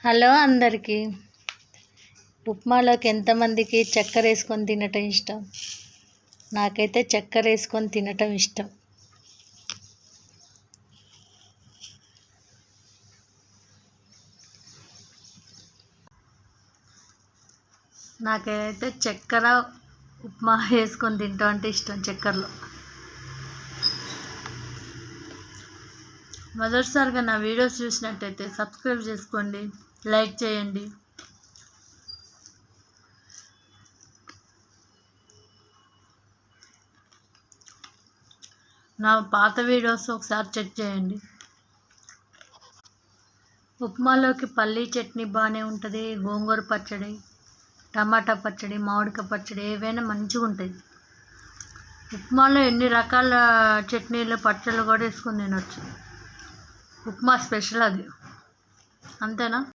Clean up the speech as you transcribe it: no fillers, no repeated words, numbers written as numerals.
Hello అందరికీ. ఉప్మాలోకి ఎంతమందికి చక్కెర వేసుకొని తినటం ఇష్టం? నాకైతే చక్కెర వేసుకొని తినటం ఇష్టం. నాకైతే చక్కెర ఉప్మా వేసుకొని తింటాం అంటే ఇష్టం. చక్కెరలో మొదటిసారిగా నా వీడియోస్ చూసినట్టయితే సబ్స్క్రైబ్ చేసుకోండి, లైక్ చేయండి. నా పాత వీడియోస్ ఒకసారి చెక్ చేయండి. ఉప్మాలోకి పల్లీ చట్నీ బాగానే ఉంటుంది, గోంగూర పచ్చడి, టమాటా పచ్చడి, మామిడికాయ పచ్చడి ఏవైనా మంచిగా ఉంటుంది. ఉప్మాలో ఎన్ని రకాల చట్నీలు పచ్చళ్ళు కూడా వేసుకొని తినొచ్చు. ఉప్మా స్పెషల్ అది, అంతేనా?